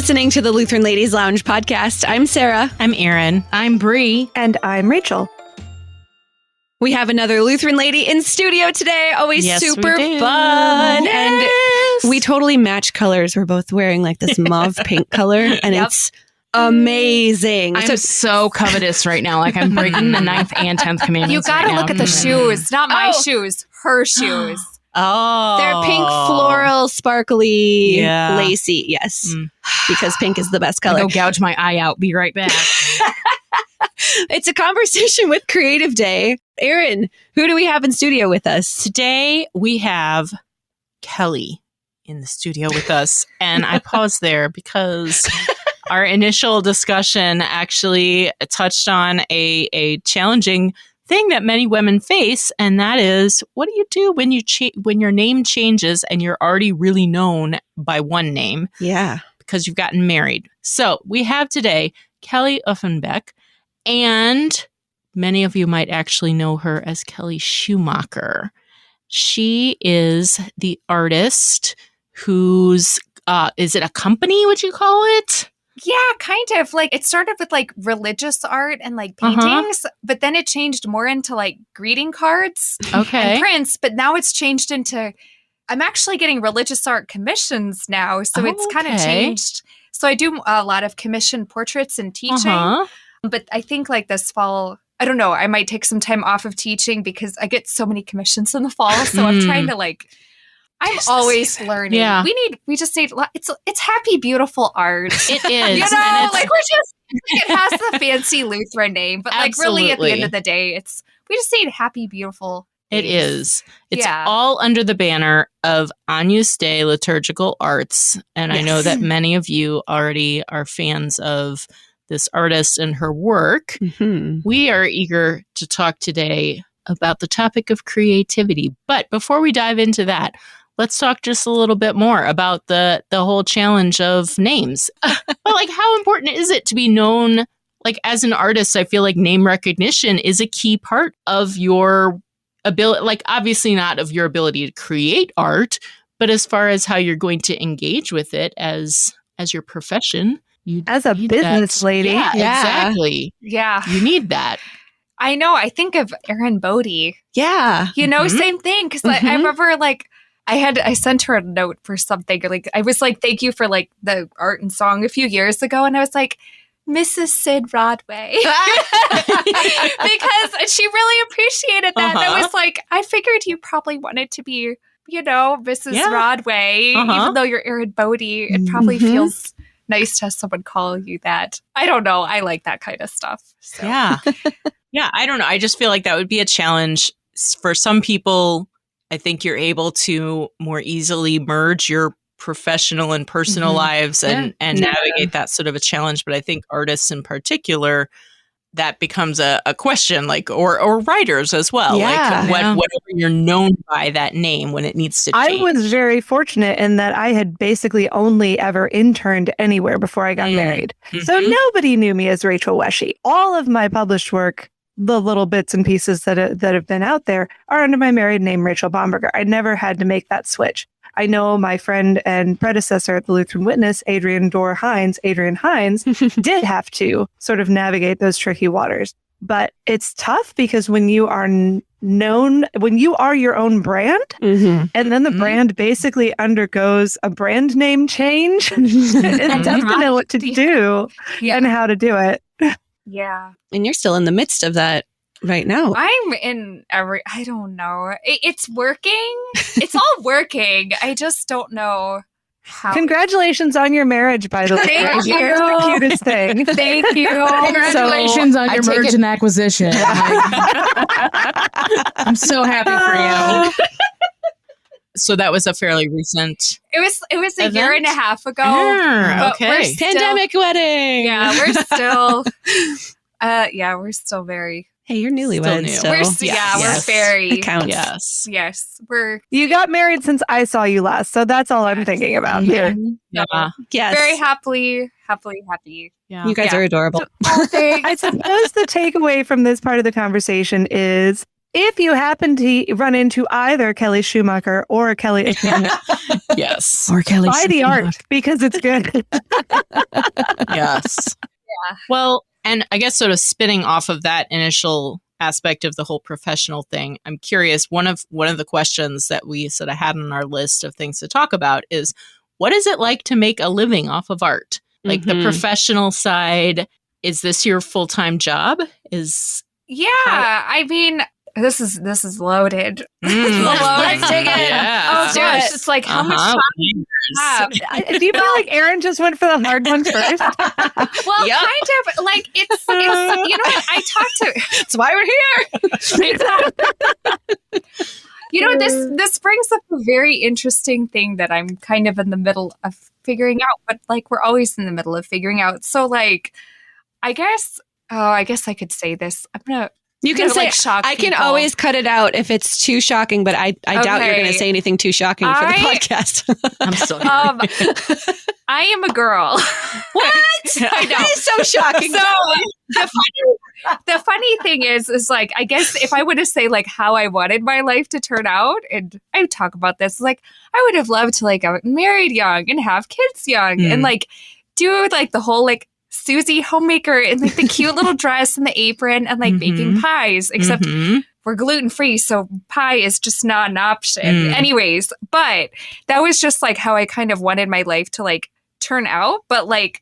listening to the Lutheran Ladies Lounge podcast. I'm Sarah. I'm Erin. I'm Bree. And I'm Rachel. We have another Lutheran lady in studio today. Always super fun. Yes. And we totally match colors. We're both wearing like this mauve pink color, and it's amazing. I'm so covetous right now. Like I'm breaking the 9th and 10th commandments. You got to look at the shoes, not my shoes, her shoes. Oh, they're pink, floral, sparkly, lacy. Yes, because pink is the best color. I'll go gouge my eye out. Be right back. It's a conversation with Creative Day. Erin, who do we have in studio with us? Today we have Kelly in the studio with us. And I paused there because our initial discussion actually touched on a challenging thing that many women face, and that is, what do you do when when your name changes and you're already really known by one name? Yeah, because you've gotten married. So we have today Kelly Uffenbeck, and many of you might actually know her as Katie Schuermann. She is the artist whose is it a company? Would you call it? Yeah, kind of. Like it started with like religious art and like paintings, but then it changed more into like greeting cards and prints. But now it's changed into, I'm actually getting religious art commissions now. So it's kind of changed. So I do a lot of commissioned portraits and teaching. But I think like this fall, I don't know, I might take some time off of teaching because I get so many commissions in the fall. So I'm trying to like, I'm always learning. Yeah. We just need, it's happy, beautiful art. It is. You know, like it has the fancy Lutheran name, but like really at the end of the day, we just need happy, beautiful. It is. It's all under the banner of Agnus Dei Liturgical Arts. And I know that many of you already are fans of this artist and her work. We are eager to talk today about the topic of creativity. But before we dive into that, let's talk just a little bit more about the whole challenge of names. But like, how important is it to be known? Like, as an artist, I feel like name recognition is a key part of your ability, like obviously not of your ability to create art, but as far as how you're going to engage with it as your profession. As a business lady. Yeah, exactly. Yeah. You need that. I know. I think of Erin Bode. Yeah. You know, same thing. Because I remember like, I sent her a note for something. Like I was like, thank you for like the art and song a few years ago. And I was like, Mrs. Sid Rodway. Because she really appreciated that. And I was like, I figured you probably wanted to be, you know, Mrs. Rodway. Even though you're Erin Bode, it probably feels nice to have someone call you that. I don't know. I like that kind of stuff. So. Yeah. Yeah. I don't know. I just feel like that would be a challenge for some people. I think you're able to more easily merge your professional and personal lives and navigate that sort of a challenge. But I think artists in particular, that becomes a question, like, or writers as well. Yeah. Like whatever you're known by that name when it needs to change. I was very fortunate in that I had basically only ever interned anywhere before I got married. So nobody knew me as Rachel Wesche. All of my published work, the little bits and pieces that have been out there, are under my married name, Rachel Bomberger. I never had to make that switch. I know my friend and predecessor at the Lutheran Witness, Adrian Hines, did have to sort of navigate those tricky waters. But it's tough because when you are known, when you are your own brand, and then the brand basically undergoes a brand name change, it's tough to know what to do and how to do it. Yeah. And you're still in the midst of that right now. I'm in I don't know. It's working. It's all working. I just don't know how. Congratulations on your marriage, by the way. Thank you. Here's the cutest thing. Thank you. Congratulations on your merge and acquisition. I'm so happy for you. So that was a fairly recent. It was a year and a half ago. But we're still, Pandemic wedding. Yeah, we're still very. Hey, you're newlyweds. Still So. We're very. It counts. Yes, You got married since I saw you last, so that's all I'm thinking about here. Yeah. Yes. very happy. Yeah. You guys are adorable. I suppose the takeaway from this part of the conversation is if you happen to run into either Kelly Schumacher or Kelly, yes, or Kelly, buy the art because it's good. Yes. Yeah. Well, and I guess sort of spinning off of that initial aspect of the whole professional thing, I'm curious. One of the questions that we sort of had on our list of things to talk about is, what is it like to make a living off of art? Like the professional side. Is this your full-time job? I mean, this is loaded. Let's dig in. Yeah. Oh gosh, it's like how much time do you have? Do you feel like Erin just went for the hard one first? Well, kind of like it's you know what, I talked to. That's why we're here. This brings up a very interesting thing that I'm kind of in the middle of figuring out, but like we're always in the middle of figuring out. So like, I guess I could say this. You can say, shock I can people. always cut it out if it's too shocking, but I doubt you're going to say anything too shocking for the podcast. I'm still here. I am a girl. What? I know. That is so shocking. So the funny thing is like, I guess if I were to say like how I wanted my life to turn out, and I talk about this, like I would have loved to like get married young and have kids young and like do like the whole like Susie homemaker and like the cute little dress and the apron and like baking pies, except we're gluten free, so pie is just not an option. Anyways, but that was just like how I kind of wanted my life to like turn out. But like,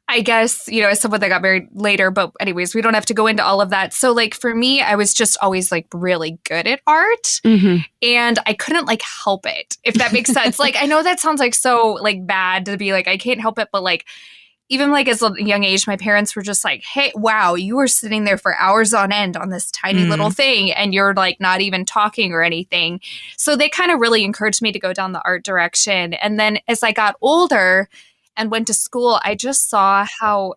I guess, as someone that got married later, but anyways, we don't have to go into all of that. So like for me, I was just always like really good at art and I couldn't like help it, if that makes sense. Like, I know that sounds like so like bad to be like, I can't help it, but like, even like as a young age, my parents were just like, hey, wow, you were sitting there for hours on end on this tiny little thing and you're like not even talking or anything. So they kind of really encouraged me to go down the art direction. And then as I got older and went to school, I just saw how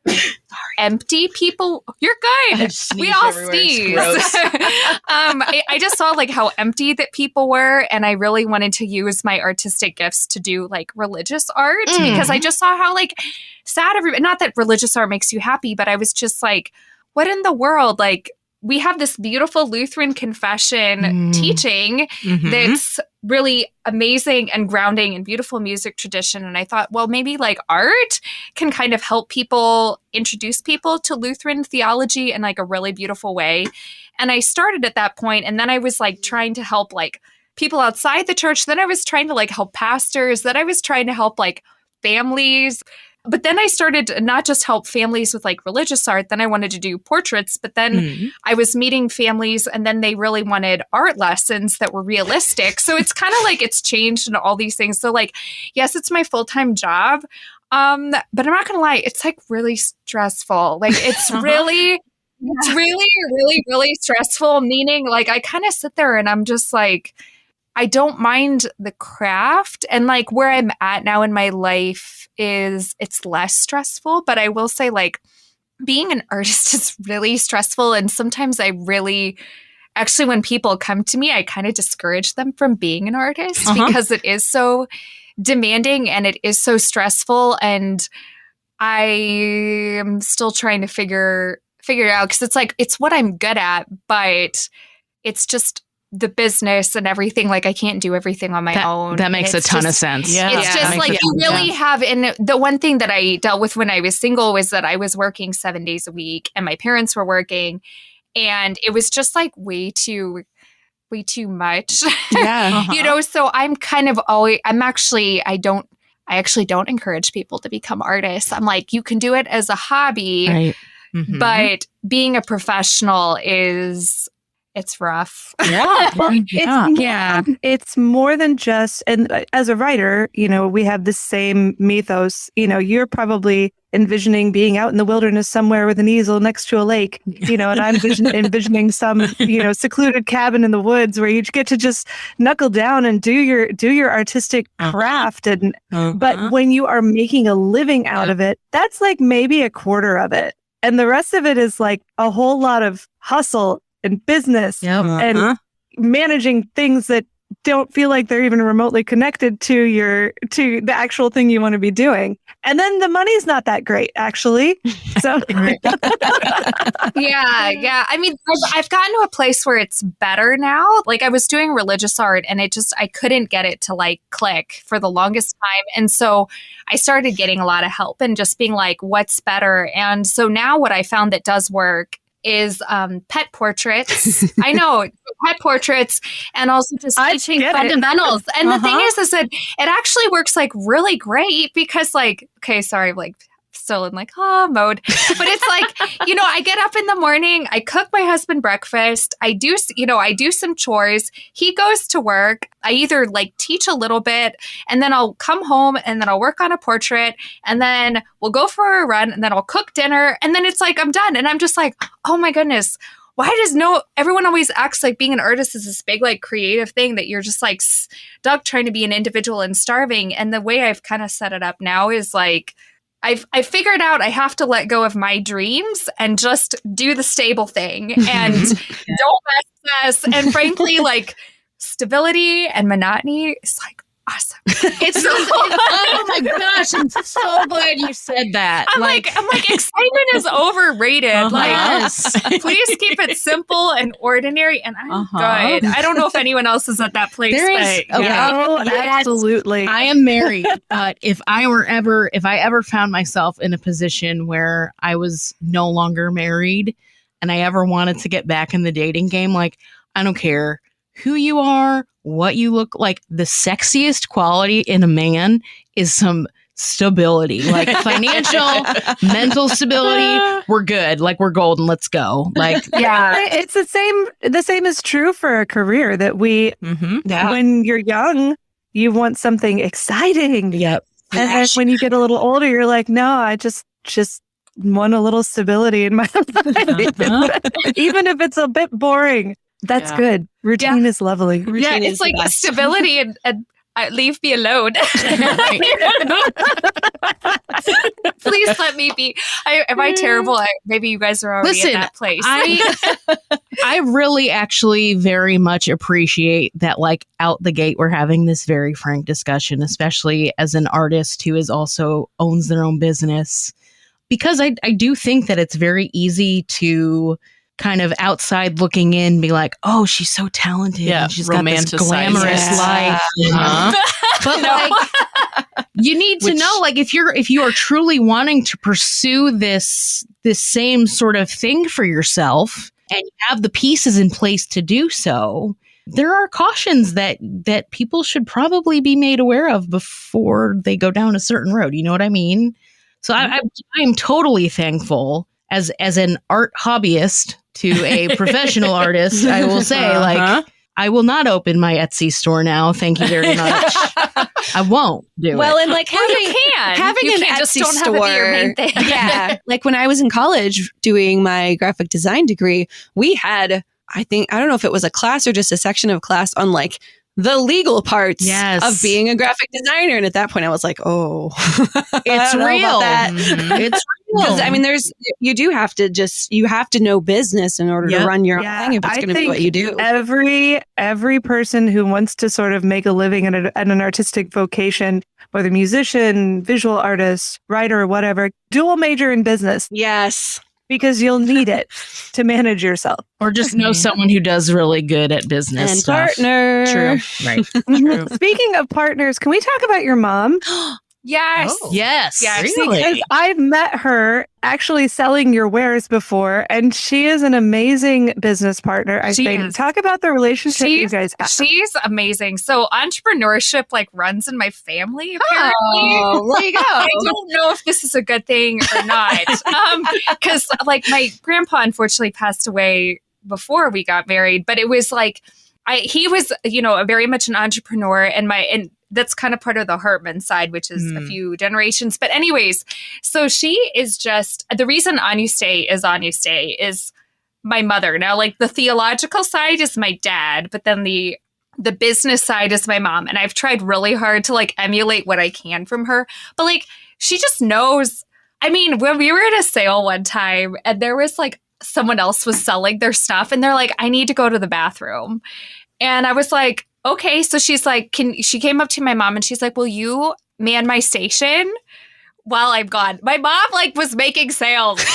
empty people. You're good. We all sneeze. I just saw like how empty that people were, and I really wanted to use my artistic gifts to do like religious art because I just saw how like sad everybody. Not that religious art makes you happy, but I was just like, what in the world? Like, we have this beautiful Lutheran confession teaching that's really amazing and grounding and beautiful music tradition. And I thought, well, maybe like art can kind of help people introduce people to Lutheran theology in like a really beautiful way. And I started at that point, and then I was like trying to help like people outside the church. Then I was trying to like help pastors. Then I was trying to help like families. But then I started to not just help families with like religious art, then I wanted to do portraits, but then I was meeting families and then they really wanted art lessons that were realistic. So it's kind of like it's changed and all these things. So like, yes, it's my full-time job. But I'm not going to lie, it's like really stressful. Like it's really, it's really, really, really stressful, meaning like I kind of sit there and I'm just like, I don't mind the craft, and like where I'm at now in my life is it's less stressful, but I will say like being an artist is really stressful. And sometimes I really, actually when people come to me, I kind of discourage them from being an artist because it is so demanding and it is so stressful. And I am still trying to figure it out because it's like, it's what I'm good at, but it's just the business and everything. Like I can't do everything on my own. That makes a ton of sense. Yeah. It's just like you really have. And the one thing that I dealt with when I was single was that I was working 7 days a week and my parents were working, and it was just like way too much. Yeah. So I'm kind of always, I actually don't encourage people to become artists. I'm like, you can do it as a hobby, right. But being a professional it's rough. It's more than just, and as a writer, we have the same mythos. You're probably envisioning being out in the wilderness somewhere with an easel next to a lake, and I'm envisioning some, secluded cabin in the woods where you get to just knuckle down and do your artistic craft. And but when you are making a living out of it, that's like maybe a quarter of it. And the rest of it is like a whole lot of hustle and business and managing things that don't feel like they're even remotely connected to the actual thing you want to be doing. And then the money's not that great, actually. So yeah. I mean, I've gotten to a place where it's better now. Like I was doing religious art and I couldn't get it to like click for the longest time. And so I started getting a lot of help and just being like, what's better? And so now what I found that does work is pet portraits. I know, pet portraits, and also just teaching fundamentals. And the thing is that it actually works like really great because like, okay, sorry, like still in like mode, but it's like, you know, I get up in the morning, I cook my husband breakfast, I do some chores, he goes to work, I either like teach a little bit and then I'll come home and then I'll work on a portrait and then we'll go for a run and then I'll cook dinner and then it's like I'm done. And I'm just like, oh my goodness, why does everyone always acts like being an artist is this big like creative thing that you're just like stuck trying to be an individual and starving. And the way I've kind of set it up now is like I figured out I have to let go of my dreams and just do the stable thing and don't mess. And frankly, like stability and monotony is like awesome. Oh my gosh, I'm so glad you said that. I'm like excitement is overrated. Like, please keep it simple and ordinary. And I'm good. I don't know if anyone else is at that place. Absolutely. I am married, but if I ever found myself in a position where I was no longer married and I ever wanted to get back in the dating game, like, I don't care who you are, what you look like. The sexiest quality in a man is some stability, like financial, mental stability. We're good. Like we're golden. Let's go. Like, yeah, it's the same. The same is true for a career that when you're young, you want something exciting. Yep. And then when you get a little older, you're like, no, I just want a little stability in my life. Even if it's a bit boring. That's good. Routine is lovely. Routine is like stability and leave me alone. Please let me be. Am I terrible? Maybe you guys are already in that place. I really actually very much appreciate that, like, out the gate, we're having this very frank discussion, especially as an artist who is also owns their own business, because I do think that it's very easy to kind of outside looking in, be like, oh, she's so talented. Yeah, and she's got this glamorous life. But like, you need to know, like, if you are truly wanting to pursue this same sort of thing for yourself, and you have the pieces in place to do so, there are cautions that people should probably be made aware of before they go down a certain road. You know what I mean? So I'm totally thankful as an art hobbyist to a professional artist. I will say, like, I will not open my Etsy store now. Thank you very much. I won't do it. Well, and like having an Etsy store. Your main thing. Yeah. Like when I was in college doing my graphic design degree, we had, I don't know if it was a class or just a section of class on like the legal parts of being a graphic designer. And at that point I was like, oh, it's real. It's because I mean, you have to know business in order to run your own thing if it's going to be what you do. Every person who wants to sort of make a living at an artistic vocation, whether musician, visual artist, writer, whatever, dual major in business. Yes. Because you'll need it to manage yourself. Or just know someone who does really good at business and stuff. Partner. True. Right. True. Speaking of partners, can we talk about your mom? Yes. Oh. Yes. Really? Because I've met her actually selling your wares before, and she is an amazing business partner, I think. Talk about the relationship you guys have. She's amazing. So entrepreneurship like runs in my family, apparently. Oh, there you go. I don't know if this is a good thing or not. Because like my grandpa unfortunately passed away before we got married, but it was like he was, very much an entrepreneur, and that's kind of part of the Hartman side, which is a few generations. But anyways, so she is just, the reason Agnus Dei is my mother. Now, like the theological side is my dad, but then the business side is my mom. And I've tried really hard to like emulate what I can from her. But like, she just knows. I mean, when we were at a sale one time and there was like someone else was selling their stuff and they're like, I need to go to the bathroom. And I was like, okay. So she's like, she came up to my mom and she's like, will you man my station while I'm gone? My mom like was making sales. Like,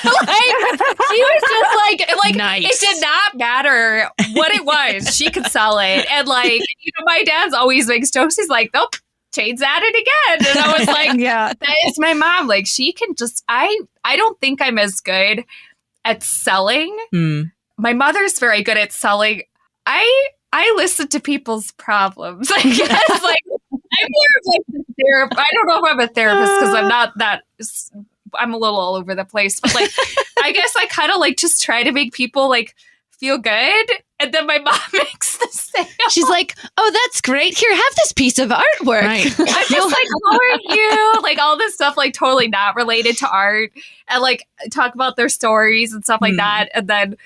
she was just like nice. It did not matter what it was. She could sell it. And like, my dad's always makes jokes. He's like, nope, Shane's at it again. And I was like, yeah, that is my mom. Like she can just, I don't think I'm as good at selling. My mother's very good at selling. I listen to people's problems. I guess like I'm more of like the therapist. I don't know if I'm a therapist because I'm not that. I'm a little all over the place, but like I guess I kind of like just try to make people like feel good, and then my mom makes the sale. She's like, "Oh, that's great. Here, have this piece of artwork." Right. I'm just like, "How are you?" Like all this stuff, like totally not related to art, and like talk about their stories and stuff like that, and then.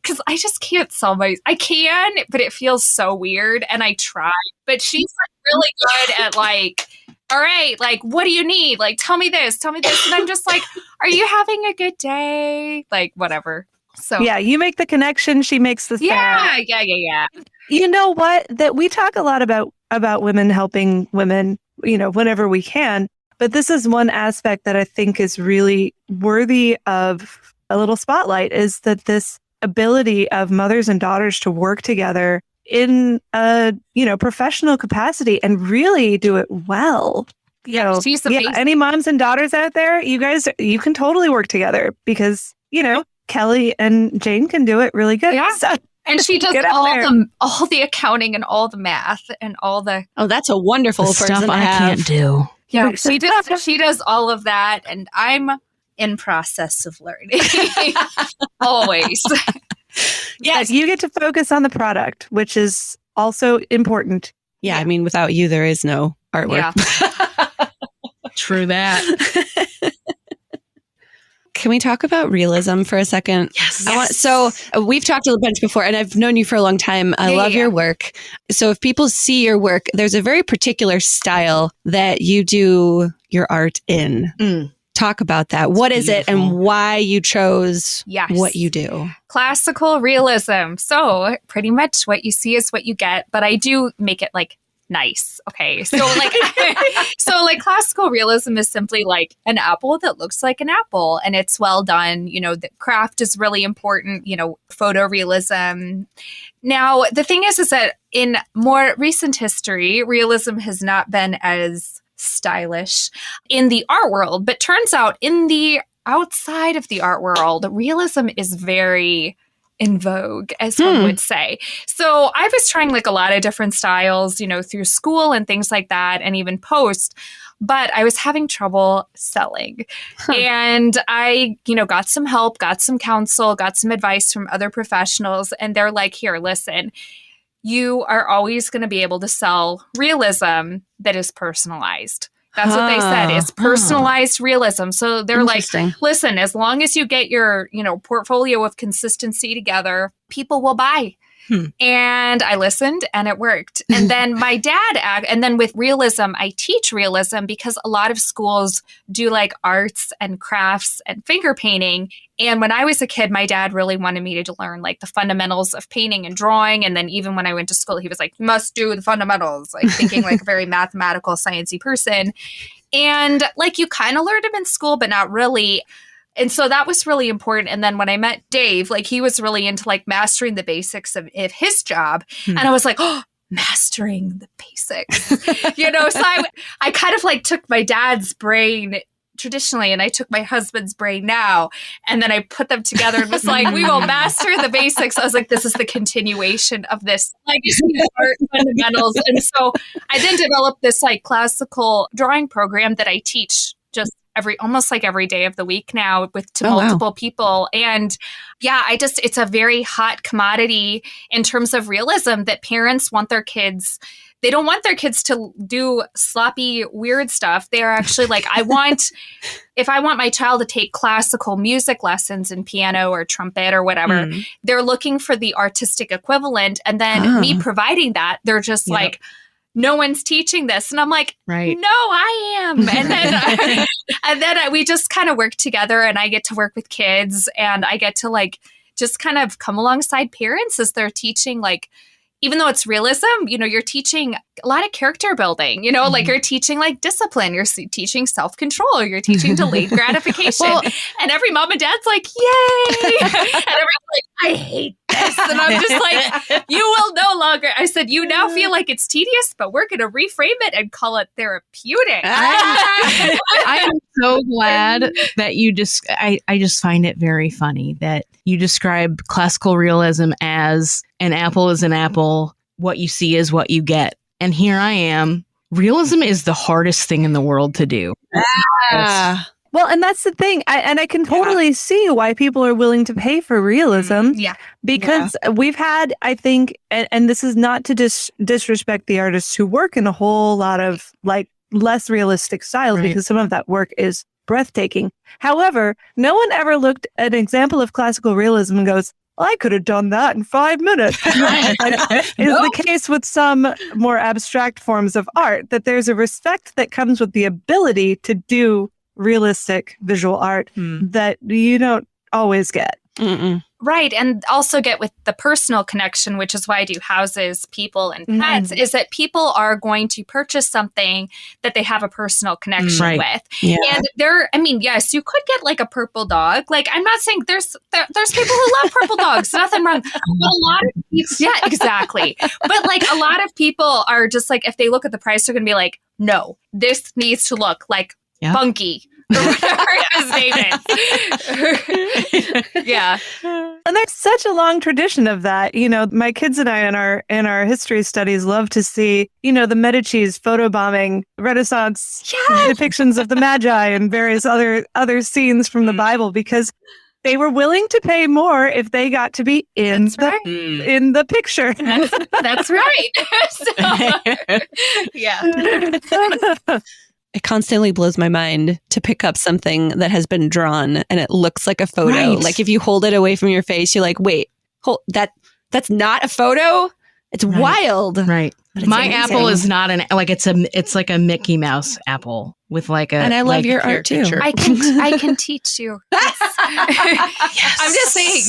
Because I just can't sell I can, but it feels so weird, and I try. But she's like really good at like, all right, like, what do you need? Like, tell me this, and I'm just like, are you having a good day? Like, whatever. So yeah, you make the connection, she makes the sound. Yeah. You know what? That we talk a lot about women helping women, whenever we can. But this is one aspect that I think is really worthy of a little spotlight. Is that this ability of mothers and daughters to work together in a professional capacity and really do it well. She's amazing. Any moms and daughters out there, you can totally work together because Kelly and Jane can do it really good. Yeah. So, and she does all the accounting and all the math and all the that's a wonderful person stuff to I have. can't do. Yeah, she does all of that, and I'm in process of learning. Always. Yes, you get to focus on the product, which is also important. Yeah, I mean, without you, there is no artwork. Yeah. True that. Can we talk about realism for a second? Yes. So we've talked a bunch before, and I've known you for a long time. I love your work. So if people see your work, there's a very particular style that you do your art in. Talk about that. What is it and why you chose what you do? Classical realism. So pretty much what you see is what you get, but I do make it like nice. Okay. So like classical realism is simply like an apple that looks like an apple and it's well done. The craft is really important, photorealism. Now, the thing is that in more recent history, realism has not been as stylish in the art world, but turns out in the outside of the art world, realism is very in vogue, as one would say. So I was trying like a lot of different styles, through school and things like that, and even post, but I was having trouble selling. And I, got some help, got some counsel, got some advice from other professionals, and they're like, here, listen, you are always going to be able to sell realism that is personalized. That's what they said, is personalized realism. So they're like, listen, as long as you get your, portfolio of consistency together, people will buy. And I listened and it worked. And then my dad, and then with realism, I teach realism because a lot of schools do like arts and crafts and finger painting. And when I was a kid, my dad really wanted me to learn like the fundamentals of painting and drawing. And then even when I went to school, he was like, you must do the fundamentals, like thinking like a very mathematical, sciencey person. And like you kind of learned them in school, but not really. And so that was really important. And then when I met Dave, like he was really into like mastering the basics of his job. And I was like, oh, mastering the basics, So I kind of like took my dad's brain traditionally and I took my husband's brain now. And then I put them together and was like, we will master the basics. I was like, this is the continuation of this legacy of art fundamentals. And so I then developed this like classical drawing program that I teach just almost like every day of the week now with multiple people. And it's a very hot commodity in terms of realism that parents want their kids. They don't want their kids to do sloppy, weird stuff. They're actually like, if I want my child to take classical music lessons in piano or trumpet or whatever, they're looking for the artistic equivalent. And then me providing that, they're just like, no one's teaching this. And I'm like, right. No, I am. And then we just kind of work together and I get to work with kids and I get to like, just kind of come alongside parents as they're teaching like, even though it's realism, you're teaching a lot of character building, like you're teaching like discipline, you're teaching self-control, you're teaching delayed gratification. And every mom and dad's like, yay. And everyone's like, I hate this. And I'm just like, you will no longer. I said, you now feel like it's tedious, but we're going to reframe it and call it therapeutic. I am so glad that you just, I just find it very funny that you describe classical realism as an apple is an apple, what you see is what you get. And here I am. Realism is the hardest thing in the world to do. Well, and that's the thing. I can totally see why people are willing to pay for realism. Yeah. Because we've had, I think, and this is not to disrespect the artists who work in a whole lot of like less realistic styles, because some of that work is breathtaking. However, no one ever looked at an example of classical realism and goes, I could have done that in 5 minutes. Is the case with some more abstract forms of art, that there's a respect that comes with the ability to do realistic visual art that you don't always get. Right. And also get with the personal connection, which is why I do houses, people, and pets, is that people are going to purchase something that they have a personal connection with. Yeah. And yes, you could get like a purple dog. Like, I'm not saying there's people who love purple dogs, nothing wrong. But a lot of people, yeah, exactly. But like a lot of people are just like, if they look at the price, they're going to be like, no, this needs to look like Funky. Or whatever his name is. Yeah. And there's such a long tradition of that. My kids and I in our history studies love to see, the Medici's photobombing Renaissance depictions of the Magi and various other scenes from the Bible, because they were willing to pay more if they got to be in the picture. That's right. Yeah. It constantly blows my mind to pick up something that has been drawn and it looks like a photo. Right. Like if you hold it away from your face, you're like, wait, that's not a photo? It's wild. Right. My apple is not it's like a Mickey Mouse apple with like a. And I love your art too. I can teach you. Yes. I'm just saying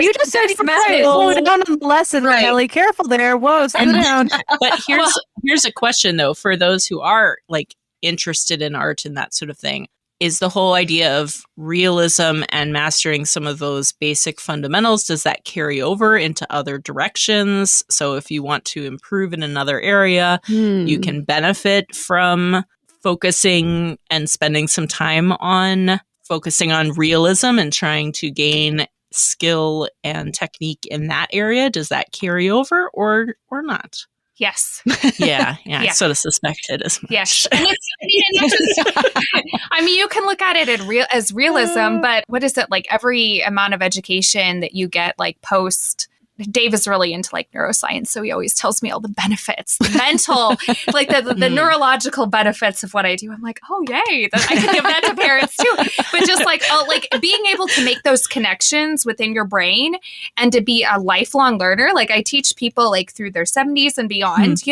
you just said slow down on the lesson, Ellie. Careful there. Whoa, slow down. But here's a question though, for those who are like interested in art and that sort of thing. Is the whole idea of realism and mastering some of those basic fundamentals, does that carry over into other directions? So if you want to improve in another area, you can benefit from focusing and spending some time on focusing on realism and trying to gain skill and technique in that area. Does that carry over or not? Yes. Yeah. I sort of suspected as much. Yes. And you can look at it as realism, but what is it, like every amount of education that you get like post Dave is really into like neuroscience, so he always tells me all the benefits, the mental, like the neurological benefits of what I do. I'm like, oh yay, I can give that to parents too. But just like being able to make those connections within your brain and to be a lifelong learner. Like I teach people like through their 70s and beyond,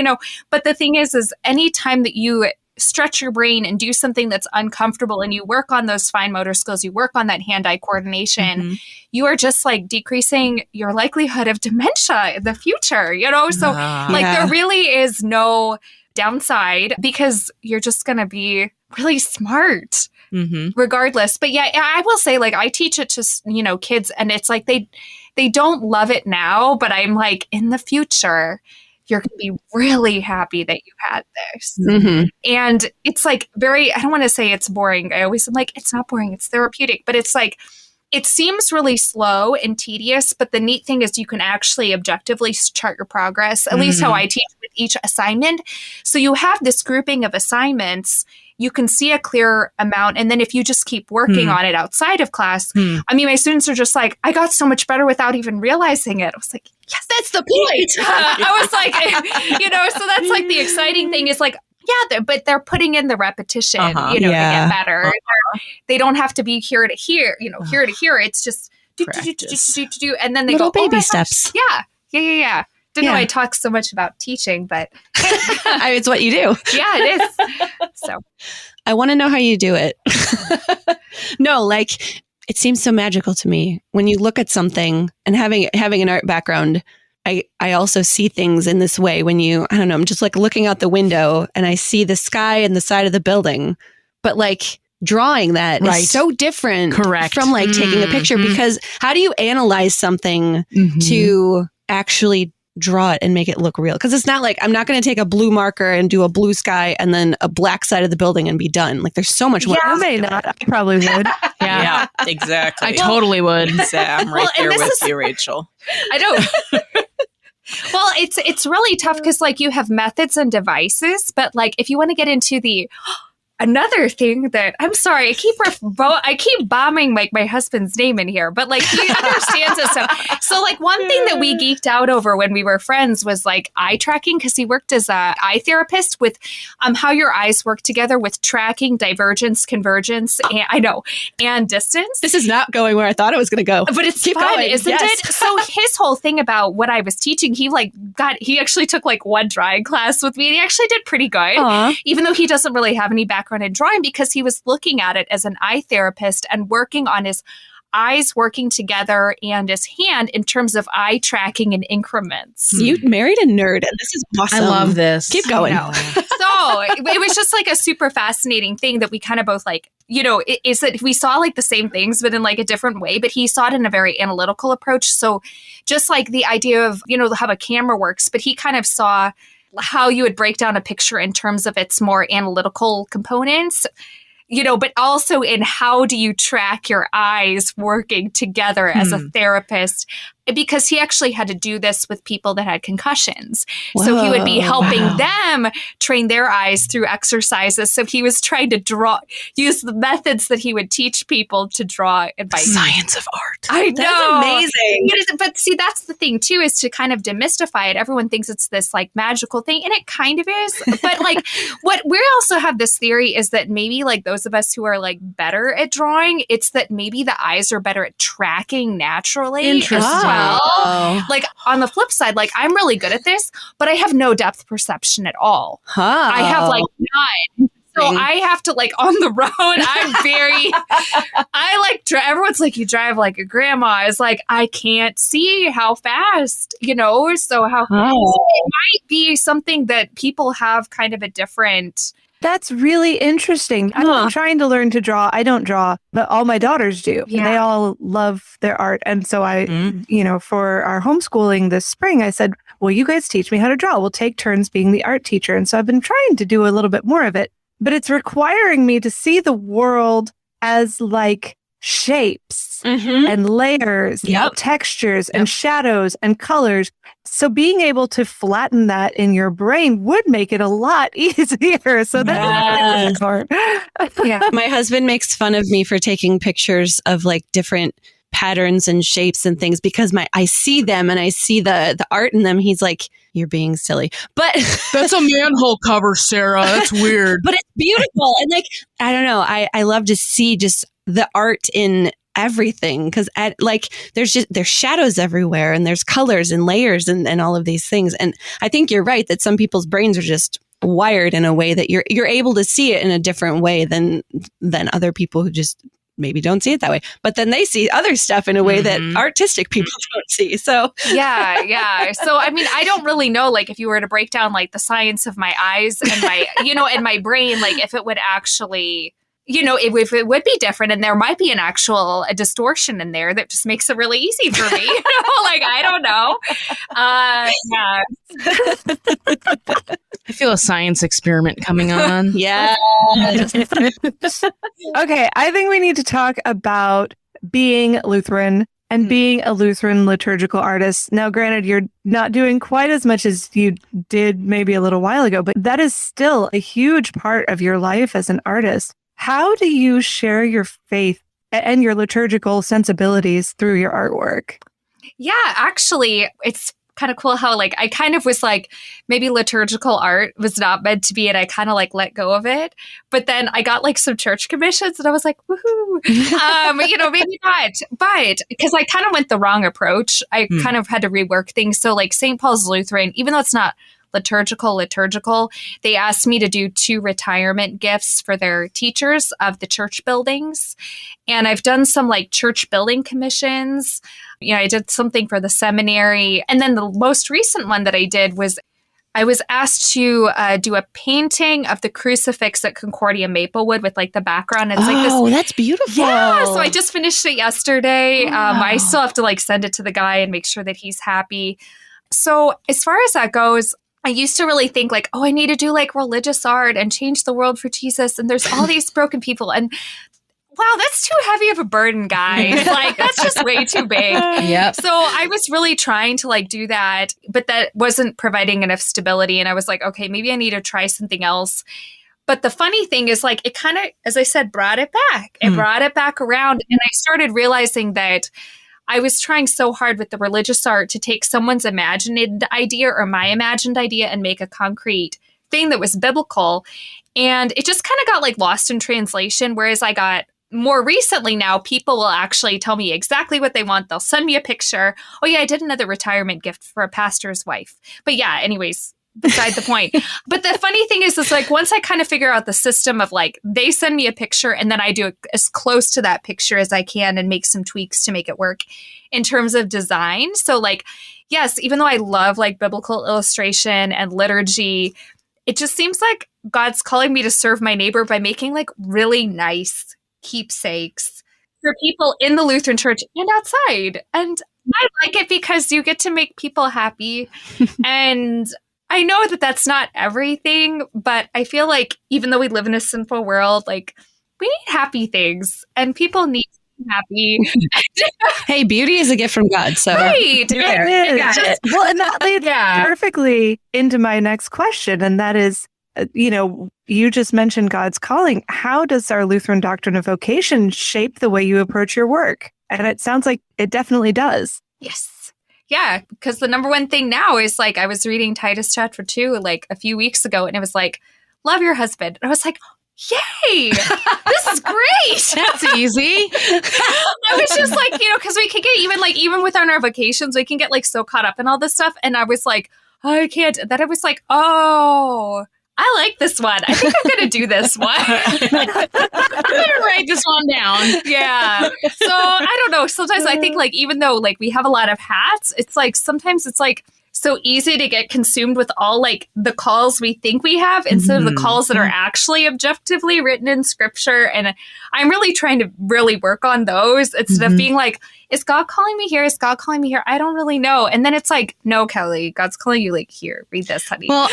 But the thing is anytime that you stretch your brain and do something that's uncomfortable and you work on those fine motor skills, you work on that hand-eye coordination, you are just like decreasing your likelihood of dementia in the future, So there really is no downside because you're just going to be really smart regardless. But yeah, I will say like I teach it to, kids and it's like they don't love it now, but I'm like in the future, you're going to be really happy that you had this. And it's like I don't want to say it's boring. I always am like, it's not boring. It's therapeutic. But it's like, it seems really slow and tedious. But the neat thing is you can actually objectively chart your progress, at least how I teach with each assignment. So you have this grouping of assignments. You can see a clear amount. And then if you just keep working on it outside of class, my students are just like, I got so much better without even realizing it. I was like, yes, that's the point. I was like, so that's like the exciting thing is like, but they're putting in the repetition, to get better. They don't have to be here to here, here to here. It's just do. And then they little go, baby steps. Yeah. Didn't know I talk so much about teaching, but it's what you do. Yeah, it is. So I want to know how you do it. No, like it seems so magical to me when you look at something and having an art background, I also see things in this way when I don't know, I'm just like looking out the window and I see the sky and the side of the building, but like drawing that is so different from like taking a picture, because how do you analyze something to actually draw it and make it look real? Because it's not like I'm not going to take a blue marker and do a blue sky and then a black side of the building and be done. Like there's so much more. Yeah, I may not. I probably would. Yeah, exactly. I totally would. I'm right there with you, Rachel. I don't. Well, it's really tough because like you have methods and devices, but like if you want to get into the another thing that I'm sorry, I keep bombing like my husband's name in here, but like he understands this stuff. So like one thing that we geeked out over when we were friends was like eye tracking, because he worked as a eye therapist with how your eyes work together with tracking, divergence, convergence, and distance. This is not going where I thought it was going to go. But it's fun, isn't it? So his whole thing about what I was teaching, he actually took like one drawing class with me, and he actually did pretty good. Aww. Even though he doesn't really have any background in drawing, because he was looking at it as an eye therapist and working on his eyes working together and his hand in terms of eye tracking and increments. You married a nerd, and this is awesome. I love this. Keep going. So it was just like a super fascinating thing that we kind of both like, is that we saw like the same things, but in like a different way, but he saw it in a very analytical approach. So just like the idea of, how a camera works, but he kind of saw how you would break down a picture in terms of its more analytical components, but also in how do you track your eyes working together as a therapist, because he actually had to do this with people that had concussions. Whoa, so he would be helping them train their eyes through exercises. So he was trying to use the methods that he would teach people to draw. And by science of art. I know. That's amazing. But see, that's the thing too, is to kind of demystify it. Everyone thinks it's this like magical thing, and it kind of is. But like what we also have this theory is that maybe like those of us who are like better at drawing, it's that maybe the eyes are better at tracking naturally. Interesting. Like on the flip side, like I'm really good at this, but I have no depth perception at all. I have like none. So I have to like on the road, everyone's like, you drive like a grandma. It's like, I can't see how fast, so so it might be something that people have kind of a different. That's really interesting. I'm trying to learn to draw. I don't draw, but all my daughters do. Yeah. They all love their art. And so I, for our homeschooling this spring, I said, well, you guys teach me how to draw. We'll take turns being the art teacher. And so I've been trying to do a little bit more of it, but it's requiring me to see the world as like shapes and layers, and textures and shadows and colors. So being able to flatten that in your brain would make it a lot easier. So that's My husband makes fun of me for taking pictures of like different patterns and shapes and things, because I see them and I see the art in them. He's like, you're being silly. But that's a manhole cover, Sarah. That's weird. But it's beautiful. And like, I don't know. I love to see just the art in everything, because there's shadows everywhere, and there's colors and layers and all of these things. And I think you're right that some people's brains are just wired in a way that you're able to see it in a different way than other people who just maybe don't see it that way, but then they see other stuff in a way that artistic people don't see. So yeah. So I mean, I don't really know, like if you were to break down like the science of my eyes and my, and my brain, like if it would actually, if it would be different, and there might be a distortion in there that just makes it really easy for me. Like, I don't know. Yeah. I feel a science experiment coming on. Yeah. Okay, I think we need to talk about being Lutheran and being a Lutheran liturgical artist. Now, granted, you're not doing quite as much as you did maybe a little while ago, but that is still a huge part of your life as an artist. How do you share your faith and your liturgical sensibilities through your artwork? Yeah, actually, it's kind of cool how like I kind of was like, maybe liturgical art was not meant to be, and I kind of like let go of it. But then I got like some church commissions, and I was like, woohoo, maybe not. But because I kind of went the wrong approach, I kind of had to rework things. So like St. Paul's Lutheran, even though it's not Liturgical. They asked me to do 2 retirement gifts for their teachers of the church buildings. And I've done some like church building commissions. I did something for the seminary. And then the most recent one that I did was I was asked to do a painting of the crucifix at Concordia Maplewood with like the background. It's like this. That's beautiful. Yeah. So I just finished it yesterday. Wow. I still have to like send it to the guy and make sure that he's happy. So as far as that goes, I used to really think like, I need to do like religious art and change the world for Jesus. And there's all these broken people. And wow, that's too heavy of a burden, guys. Like, that's just way too big. Yep. So I was really trying to like do that, but that wasn't providing enough stability. And I was like, okay, maybe I need to try something else. But the funny thing is like, it kind of, as I said, brought it back. It brought it back around. And I started realizing that I was trying so hard with the religious art to take someone's imagined idea or my imagined idea and make a concrete thing that was biblical. And it just kind of got like lost in translation. Whereas I got more recently now, people will actually tell me exactly what they want. They'll send me a picture. Oh yeah, I did another retirement gift for a pastor's wife. But yeah, anyways, beside the point. But the funny thing is like once I kind of figure out the system of like, they send me a picture and then I do as close to that picture as I can and make some tweaks to make it work in terms of design. So like, yes, even though I love like biblical illustration and liturgy, it just seems like God's calling me to serve my neighbor by making like really nice keepsakes for people in the Lutheran church and outside. And I like it because you get to make people happy. And I know that that's not everything, but I feel like even though we live in a sinful world, like we need happy things and people need to be happy. Hey, beauty is a gift from God. So right. Well, and that leads perfectly into my next question. And that is, you just mentioned God's calling. How does our Lutheran doctrine of vocation shape the way you approach your work? And it sounds like it definitely does. Yes. Yeah. Because the number one thing now is like, I was reading Titus chapter 2 like a few weeks ago, and it was like, love your husband. And I was like, yay, this is great. That's easy. I was just like, because we can get even within our vocations, we can get like so caught up in all this stuff. And I was like, I can't. Then I was like, oh, I like this one. I think I'm going to do this one. I'm going to write this one down. Yeah. So I don't know. Sometimes I think like, even though like we have a lot of hats, it's like, sometimes it's like so easy to get consumed with all like the calls we think we have instead of the calls that are actually objectively written in scripture. And I'm really trying to really work on those instead of being like, is God calling me here? Is God calling me here? I don't really know. And then it's like, no, Kelly, God's calling you like here, read this, honey. Well,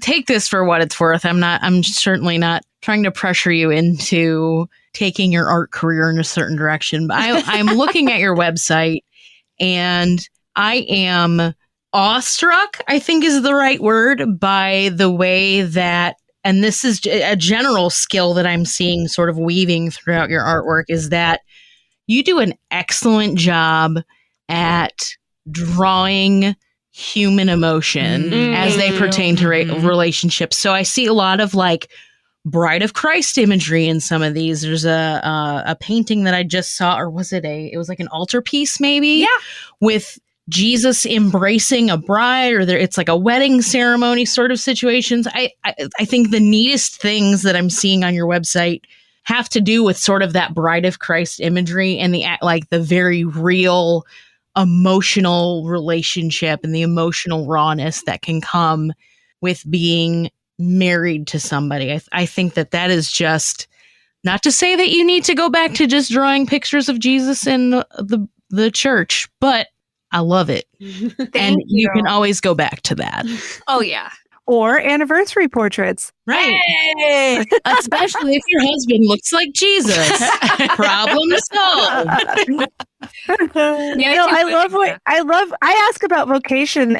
take this for what it's worth. I'm certainly not trying to pressure you into taking your art career in a certain direction. But I'm looking at your website and I am awestruck, I think is the right word, by the way that, and this is a general skill that I'm seeing sort of weaving throughout your artwork, is that you do an excellent job at drawing human emotion as they pertain to relationships. So I see a lot of like Bride of Christ imagery in some of these. There's a painting that I just saw, or was it was like an altarpiece maybe? Yeah. With Jesus embracing a bride, or it's like a wedding ceremony sort of situations. I think the neatest things that I'm seeing on your website have to do with sort of that Bride of Christ imagery and the very real emotional relationship and the emotional rawness that can come with being married to somebody. I think that is just, not to say that you need to go back to just drawing pictures of Jesus in the church, but I love it. And you can always go back to that. Oh, yeah. Or anniversary portraits. Right. Hey! Especially if your husband looks like Jesus. Problem solved. I ask about vocation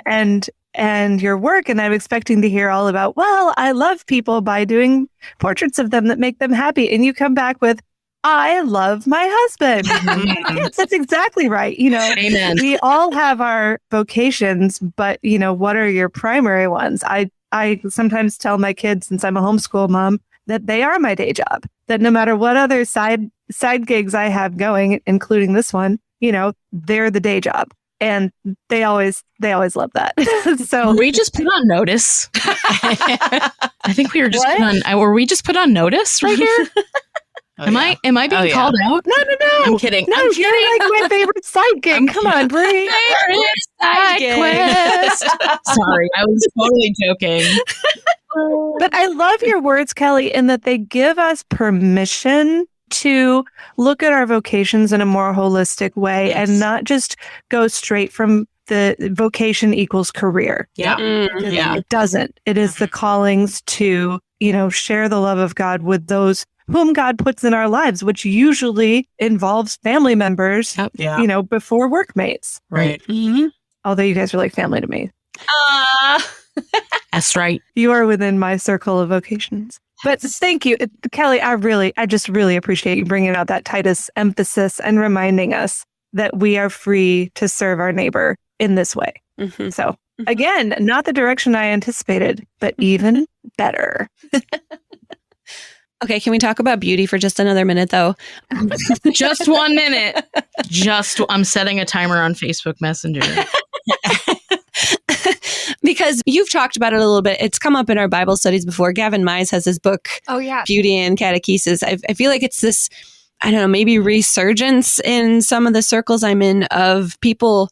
and your work, and I'm expecting to hear all about, well, I love people by doing portraits of them that make them happy. And you come back with, I love my husband. Yes, that's exactly right. Amen. We all have our vocations, but what are your primary ones? I sometimes tell my kids, since I'm a homeschool mom, that they are my day job, that no matter what other side gigs I have going, including this one, they're the day job. And they always love that. So we just put on notice. I think we were just put on. Were we just put on notice right here? Am I being called out? No. I'm kidding. No, I'm kidding. you're like my favorite sidekick. Come on, Brie. Side quest. Sorry, I was totally joking. But I love your words, Kelly, in that they give us permission to look at our vocations in a more holistic way and not just go straight from the vocation equals career. Yeah. It doesn't. It is the callings to, share the love of God with those whom God puts in our lives, which usually involves family members, before workmates. Right. Mm-hmm. Although you guys are like family to me. That's right. You are within my circle of vocations. But thank you, Kelly. I just really appreciate you bringing out that Titus emphasis and reminding us that we are free to serve our neighbor in this way. Mm-hmm. So again, not the direction I anticipated, but even better. Okay, can we talk about beauty for just another minute, though? Just 1 minute. I'm setting a timer on Facebook Messenger. Because you've talked about it a little bit. It's come up in our Bible studies before. Gavin Mize has his book, Beauty and Catechesis. I feel like it's this, I don't know, maybe resurgence in some of the circles I'm in of people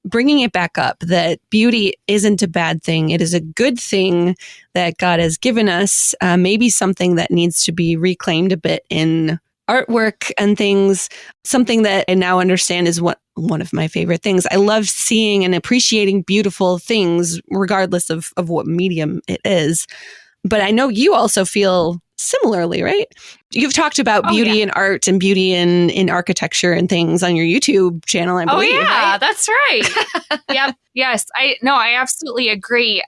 bringing it back up, that beauty isn't a bad thing. It is a good thing that God has given us, maybe something that needs to be reclaimed a bit in artwork and things. Something that I now understand is one of my favorite things. I love seeing and appreciating beautiful things, regardless of what medium it is. But I know you also feel similarly, right? You've talked about beauty in art and beauty in architecture and things on your YouTube channel, I believe. Oh, yeah, right? that's right. Yep. Yes. I absolutely agree.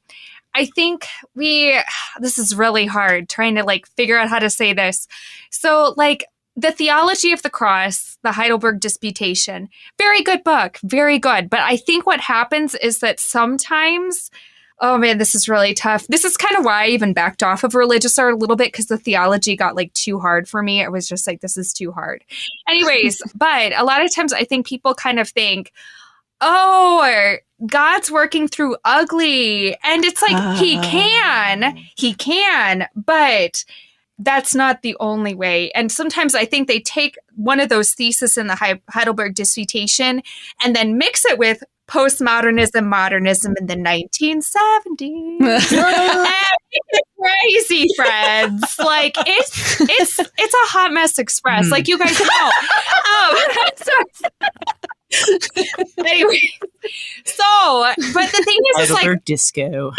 I think this is really hard trying to figure out how to say this. So the Theology of the Cross, the Heidelberg Disputation, very good book, very good. But I think what happens is that sometimes, oh man, this is really tough. This is kind of why I even backed off of religious art a little bit, because the theology got too hard for me. I was just this is too hard. Anyways, but a lot of times I think people kind of think, oh, God's working through ugly. And it's he can, but that's not the only way. And sometimes I think they take one of those theses in the Heidelberg Disputation and then mix it with postmodernism, modernism in the 1970s. It's crazy, friends. It's a hot mess express, like you guys know. Anyway, but the thing is, Heidelberg disco.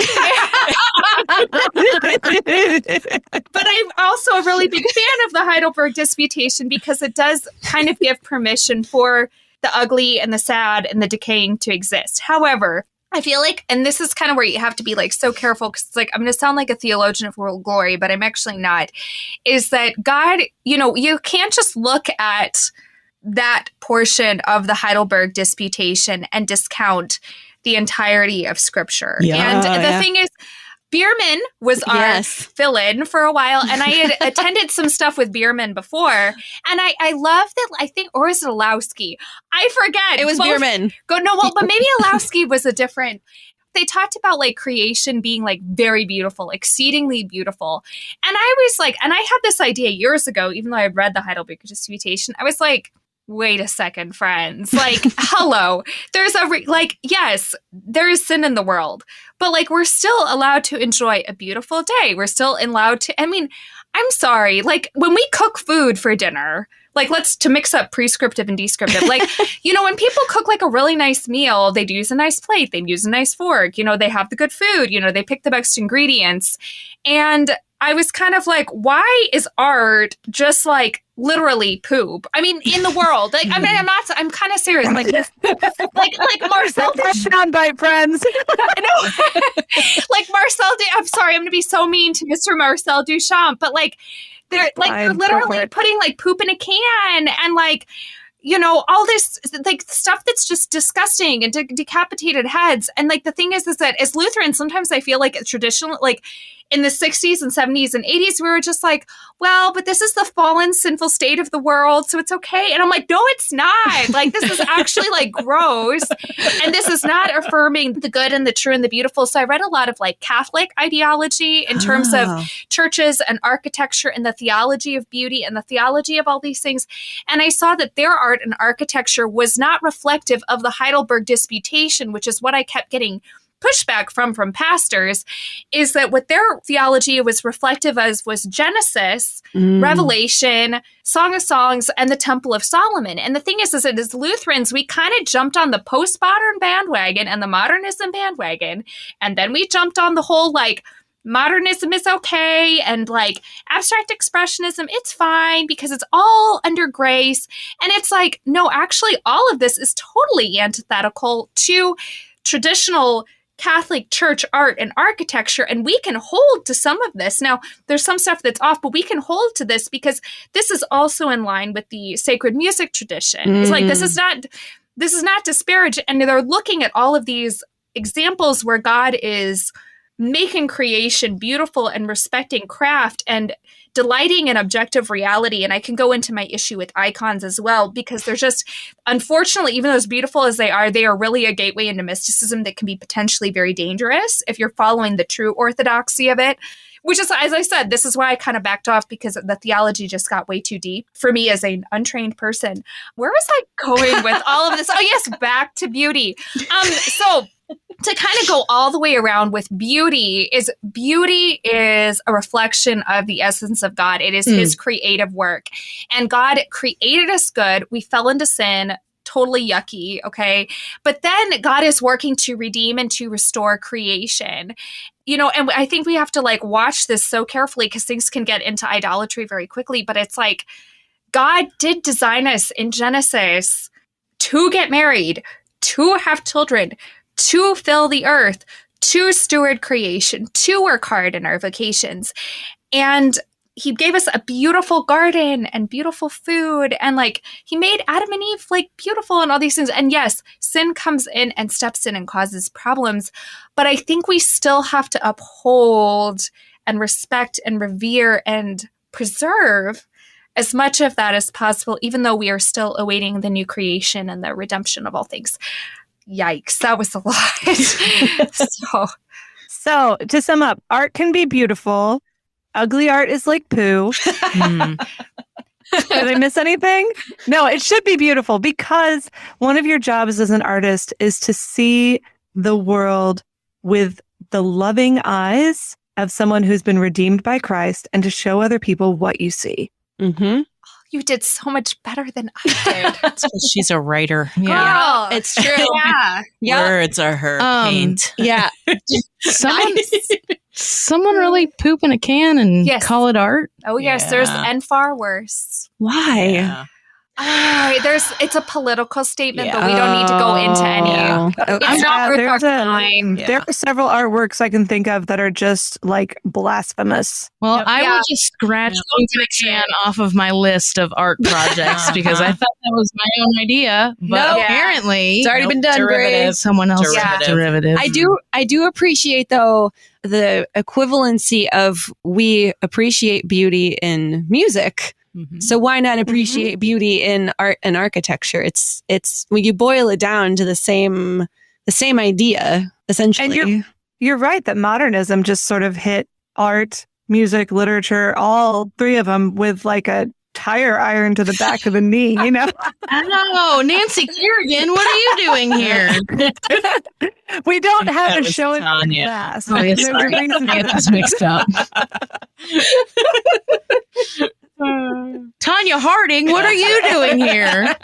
But I'm also a really big fan of the Heidelberg Disputation because it does kind of give permission for the ugly and the sad and the decaying to exist. However, I feel and this is kind of where you have to be so careful, because it's I'm going to sound like a theologian of world glory, but I'm actually not, is that God, you can't just look at that portion of the Heidelberg Disputation and discount the entirety of Scripture. And the thing is, Bierman was our fill-in for a while, and I had attended some stuff with Bierman before, and I love that. I think, or is it Olowski? I forget. It was Bierman. But maybe Olowski was a different. They talked about creation being very beautiful, exceedingly beautiful, and I was and I had this idea years ago, even though I read the Heidelberg Disputation. I was wait a second, friends. Hello. There's yes, there is sin in the world, but we're still allowed to enjoy a beautiful day. We're still allowed to, I'm sorry, when we cook food for dinner, let's to mix up prescriptive and descriptive. When people cook a really nice meal, they use a nice plate, they use a nice fork, they have the good food, they pick the best ingredients. And I was kind of why is art just literally poop? I mean, in the world, I'm kind of serious. Marcel, soundbite, friends. I know, Marcel. I'm sorry, I'm going to be so mean to Mr. Marcel Duchamp, but they're literally putting poop in a can and all this stuff that's just disgusting and decapitated heads. And the thing is that as Lutherans, sometimes I feel traditional, in the 60s and 70s and 80s, we were just like, well, but this is the fallen, sinful state of the world, so it's okay. And I'm like, no, it's not. Like, this is actually like gross. And this is not affirming the good and the true and the beautiful. So I read a lot of like Catholic ideology in terms of churches and architecture and the theology of beauty and the theology of all these things. And I saw that their art and architecture was not reflective of the Heidelberg Disputation, which is what I kept getting pushback from pastors, is that what their theology was reflective of was Genesis, Revelation, Song of Songs, and the Temple of Solomon. And the thing is that as Lutherans, we kind of jumped on the postmodern bandwagon and the modernism bandwagon. And then we jumped on the whole like modernism is okay and like abstract expressionism, it's fine because it's all under grace. And it's like, no, actually, all of this is totally antithetical to traditional Catholic Church art and architecture, and we can hold to some of this. Now, there's some stuff that's off, but we can hold to this because this is also in line with the sacred music tradition. It's like, this is not disparaging. And they're looking at all of these examples where God is making creation beautiful and respecting craft and delighting in objective reality. And I can go into my issue with icons as well, because they're just, unfortunately, even though as beautiful as they are really a gateway into mysticism that can be potentially very dangerous if you're following the true orthodoxy of it. Which is, as I said, this is why I kind of backed off, because the theology just got way too deep for me as an untrained person. Where was I going with all of this? Oh, yes, back to beauty. So to kind of go all the way around with beauty is a reflection of the essence of God. It is his creative work. And God created us good. We fell into sin. Totally yucky, okay? But then God is working to redeem and to restore creation. You know, and I think we have to like watch this so carefully because things can get into idolatry very quickly. But it's like, God did design us in Genesis to get married, to have children, to fill the earth, to steward creation, to work hard in our vocations. And he gave us a beautiful garden and beautiful food. And like, he made Adam and Eve like beautiful and all these things. And yes, sin comes in and steps in and causes problems. But I think we still have to uphold and respect and revere and preserve as much of that as possible, even though we are still awaiting the new creation and the redemption of all things. Yikes, that was a lot. So to sum up, art can be beautiful. Ugly art is like poo. Did I miss anything? No, it should be beautiful because one of your jobs as an artist is to see the world with the loving eyes of someone who's been redeemed by Christ and to show other people what you see. Mm-hmm. You did so much better than I did. It's 'cause she's a writer. Yeah. Girl, it's true. Yeah. Words are her paint. Yeah. Someone really poop in a can and call it art? Oh, yes. There's, and far worse. Why? Yeah. It's a political statement, but we don't need to go into any. It's not worth our time. There are several artworks I can think of that are just like blasphemous. Well, I will just scratch poop in a can off of my list of art projects because I thought that was my own idea, but apparently it's already been done. Great. Someone else derivative. I do appreciate though the equivalency of we appreciate beauty in music. Mm-hmm. So why not appreciate beauty in art and architecture? It's when you boil it down to the same idea, essentially. And you're right that modernism just sort of hit art, music, literature, all three of them with like a tire iron to the back of the knee, you know? Oh, Nancy Kerrigan, what are you doing here? We don't have a show in class. Oh, yes, sorry. It's mixed up. Tanya Harding, what are you doing here?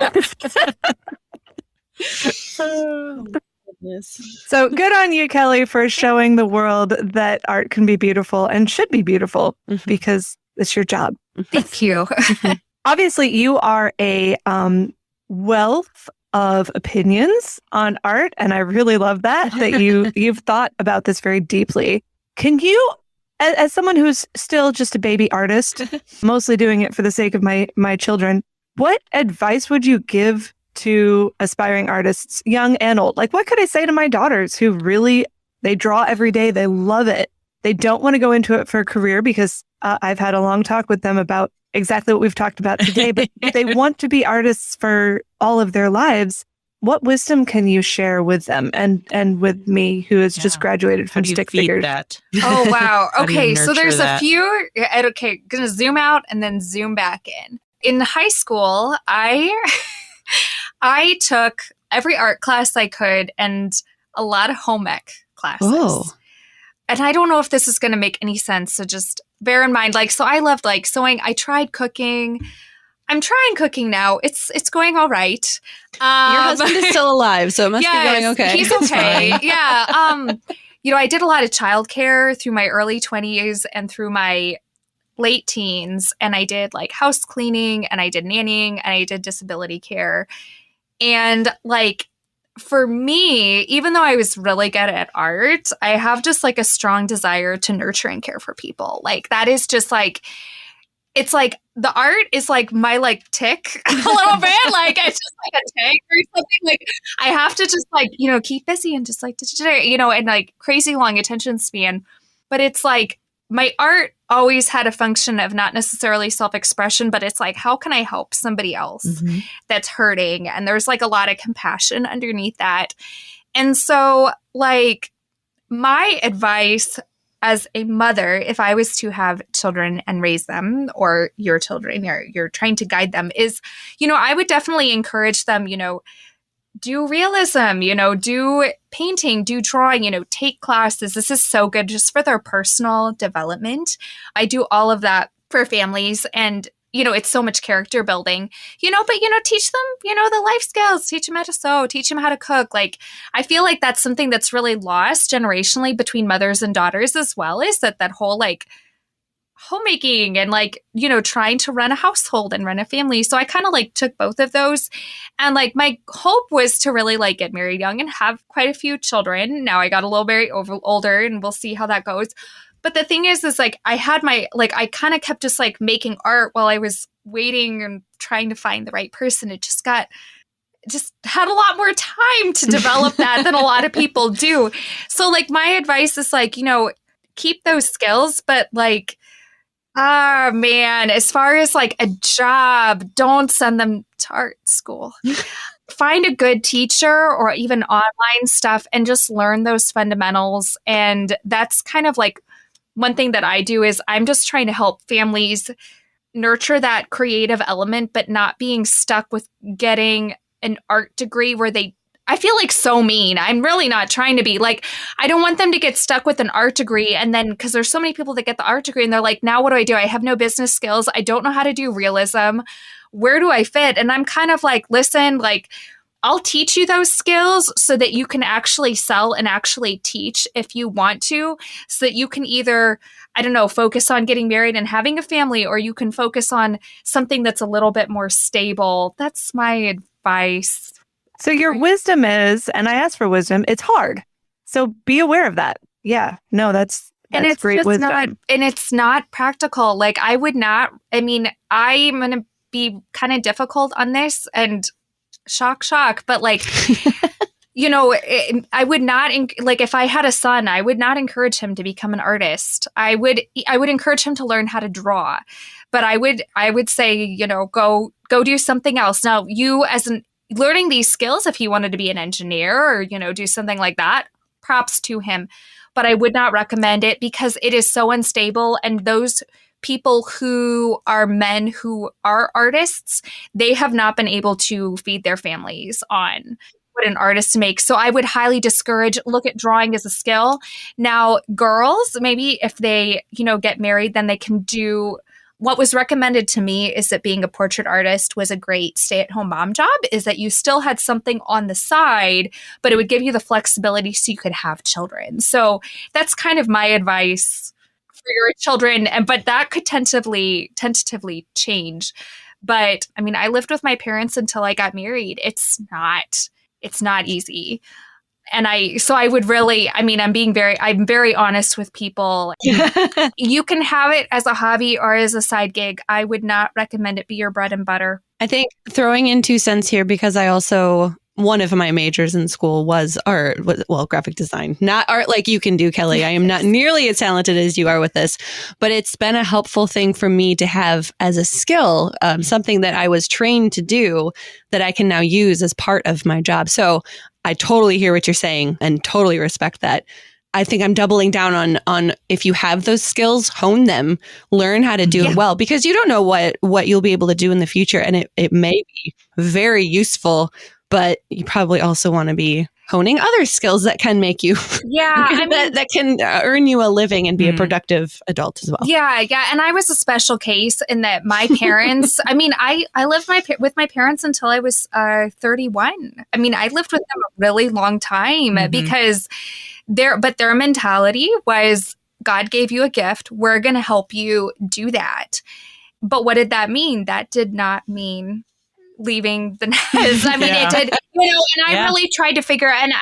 So good on you, Kelly, for showing the world that art can be beautiful and should be beautiful because it's your job. Thank you. Obviously, you are a wealth of opinions on art, and I really love that you've thought about this very deeply. Can you, as someone who's still just a baby artist, mostly doing it for the sake of my children, what advice would you give to aspiring artists, young and old? Like, what could I say to my daughters who really, they draw every day, they love it, They don't want to go into it for a career because I've had a long talk with them about exactly what we've talked about today, but they want to be artists for all of their lives. What wisdom can you share with them and with me, who has just graduated from stick figures? That? Oh, wow. Okay, so there's a few. Okay, going to zoom out and then zoom back in. In high school, I took every art class I could and a lot of home ec classes. Oh. And I don't know if this is going to make any sense, so just bear in mind. So I loved sewing. I tried cooking. I'm trying cooking now. It's going all right. Your husband is still alive, so it must be going okay. He's okay. Yeah. I did a lot of childcare through my early 20s and through my late teens. And I did house cleaning, and I did nannying, and I did disability care. And for me, even though I was really good at art, I have just a strong desire to nurture and care for people. That is just it's the art is my tick a little bit. It's just a tick or something. I have to just keep busy and just and crazy long attention span. But it's my art always had a function of not necessarily self-expression, but it's how can I help somebody else that's hurting? And there's a lot of compassion underneath that. And so my advice as a mother, if I was to have children and raise them, or your children, you're trying to guide them, is, I would definitely encourage them, do realism, do painting, do drawing, take classes. This is so good just for their personal development. I do all of that for families, and it's so much character building, but, teach them, the life skills, teach them how to sew, teach them how to cook. I feel that's something that's really lost generationally between mothers and daughters as well, is that whole homemaking and trying to run a household and run a family. So I kind of took both of those, and my hope was to really get married young and have quite a few children. Now I got a little very older, and we'll see how that goes. But the thing is I had my, I kind of kept just making art while I was waiting and trying to find the right person. It just had a lot more time to develop that than a lot of people do. So my advice is keep those skills, but man, as far as a job, don't send them to art school. Find a good teacher or even online stuff and just learn those fundamentals. And that's kind of one thing that I do is I'm just trying to help families nurture that creative element, but not being stuck with getting an art degree where I feel so mean. I'm really not trying to be I don't want them to get stuck with an art degree. And then, because there's so many people that get the art degree and they're now what do? I have no business skills. I don't know how to do realism. Where do I fit? And I'm kind of listen, I'll teach you those skills so that you can actually sell and actually teach if you want to, so that you can either, I don't know, focus on getting married and having a family, or you can focus on something that's a little bit more stable. That's my advice. So your wisdom is, and I asked for wisdom, it's hard. So be aware of that. Yeah, no, that's and it's great wisdom. It's not practical. I'm going to be kind of difficult on this, and shock, but I would not, if I had a son, I would not encourage him to become an artist. I would encourage him to learn how to draw, but I would say, go do something else. Now, you learning these skills, if he wanted to be an engineer or, do something like that, props to him. But I would not recommend it because it is so unstable. And those people who are men who are artists, they have not been able to feed their families on what an artist makes. So I would highly discourage, look at drawing as a skill. Now, girls, maybe if they, get married, then they can do. What was recommended to me is that being a portrait artist was a great stay-at-home mom job, is that you still had something on the side, but it would give you the flexibility so you could have children. So that's kind of my advice for your children. But that could tentatively change. But I lived with my parents until I got married. It's not easy. And I would really, I'm very honest with people. You can have it as a hobby or as a side gig. I would not recommend it be your bread and butter. I think throwing in 2 cents here, because I also one of my majors in school was art, well, graphic design, not art like you can do, Kelly. I am not nearly as talented as you are with this, but it's been a helpful thing for me to have as a skill, something that I was trained to do that I can now use as part of my job. So I totally hear what you're saying and totally respect that. I think I'm doubling down on if you have those skills, hone them, learn how to do it well, because you don't know what you'll be able to do in the future. And it may be very useful, but you probably also want to be honing other skills that can make you, that can earn you a living and be a productive adult as well. Yeah. And I was a special case in that my parents, I mean, I lived with my parents until I was 31. I mean, I lived with them a really long time because their mentality was, God gave you a gift. We're going to help you do that. But what did that mean? That did not mean leaving the nest. I mean, it did, and I really tried to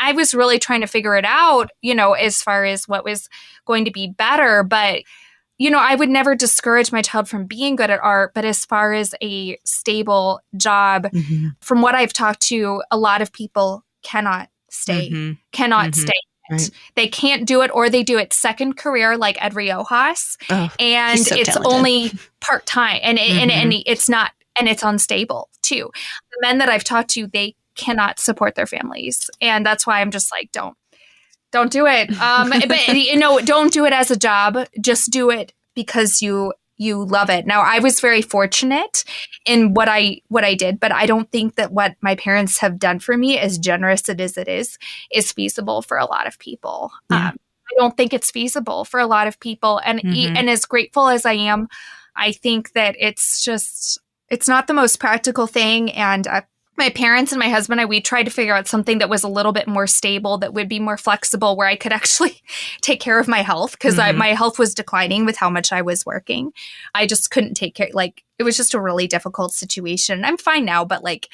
I was really trying to figure it out, as far as what was going to be better. But, I would never discourage my child from being good at art. But as far as a stable job, from what I've talked to, a lot of people cannot stay. Right. They can't do it, or they do it second career like Ed Riojas, and so it's talented. Only part-time, and it's not, and it's unstable too. The men that I've talked to, they cannot support their families, and that's why I'm just like, don't do it. But don't do it as a job. Just do it because you love it. Now, I was very fortunate in what I did, but I don't think that what my parents have done for me, as generous as it is feasible for a lot of people. I don't think it's feasible for a lot of people. And and as grateful as I am, I think that it's not the most practical thing. And my parents and my husband and we tried to figure out something that was a little bit more stable, that would be more flexible, where I could actually take care of my health, because my health was declining with how much I was working. I just couldn't take care. Like, it was just a really difficult situation. I'm fine now, but like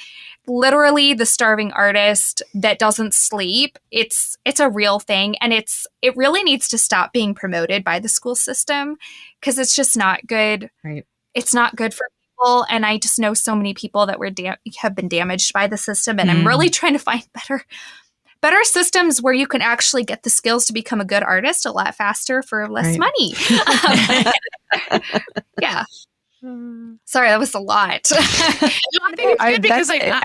literally the starving artist that doesn't sleep, it's a real thing. And it really needs to stop being promoted by the school system, because it's just not good. Right. It's not good for people. And I just know so many people that have been damaged by the system. And I'm really trying to find better systems where you can actually get the skills to become a good artist a lot faster for less money. Yeah. Sorry, that was a lot.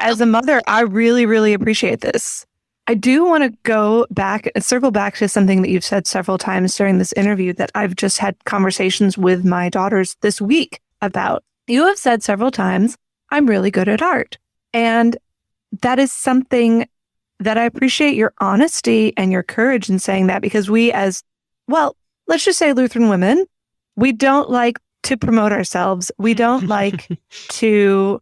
As a mother, I really, really appreciate this. I do want to go back and circle back to something that you've said several times during this interview that I've just had conversations with my daughters this week about. You have said several times, I'm really good at art. And that is something that I appreciate your honesty and your courage in saying that, because we as, well, let's just say Lutheran women, we don't like to promote ourselves. We don't like to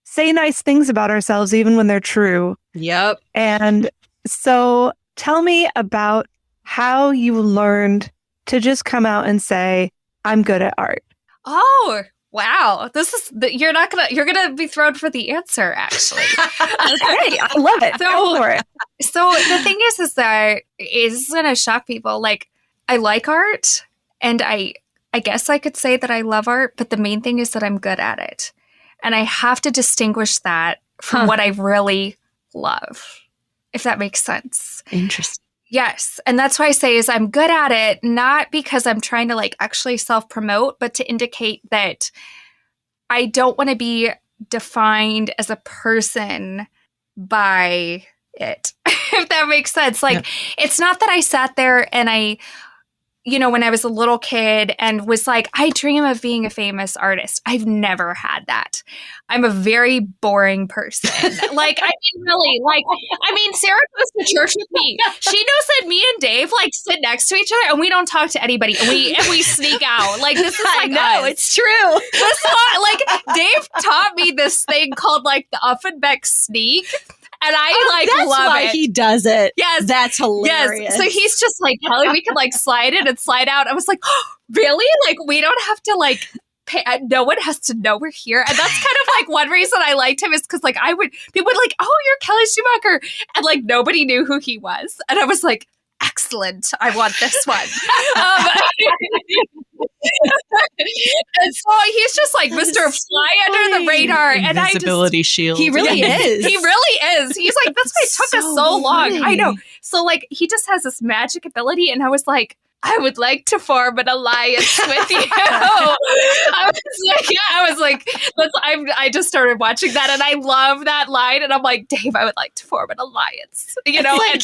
say nice things about ourselves, even when they're true. Yep. And so tell me about how you learned to just come out and say, I'm good at art. Oh, wow. You're going to be thrown for the answer, actually. Okay. I love it. Go for it. So the thing is that it's going to shock people. Like, I like art, and I guess I could say that I love art, but the main thing is that I'm good at it. And I have to distinguish that from what I really love, if that makes sense. Interesting. Yes. And that's why I say is I'm good at it, not because I'm trying to like actually self-promote, but to indicate that I don't want to be defined as a person by it, if that makes sense. Like, It's not that I sat there and when I was a little kid and was like, I dream of being a famous artist. I've never had that. I'm a very boring person. Sarah goes to church with me. She knows that me and Dave sit next to each other and we don't talk to anybody, and we sneak out. Like, this is like, no, it's true. This one, Dave taught me this thing called the Uffenbeck sneak. And I that's love why it. he does it. Yes. That's hilarious. Yes. So he's just like, Kelly, we can slide in and slide out. I was like, oh, really? We don't have to pay, no one has to know we're here. And that's kind of one reason I liked him, is because people would oh, you're Kelly Schumacher. And nobody knew who he was. And I was like, excellent. I want this one. And so he's just like Mr. Fly under the radar. Invisibility shield. He really is. He really is. He's like, this guy took us so long. I know. So like, he just has this magic ability. And I was like, I would like to form an alliance with you. I was like, I just started watching that and I love that line. And I'm like, Dave, I would like to form an alliance. You know, like,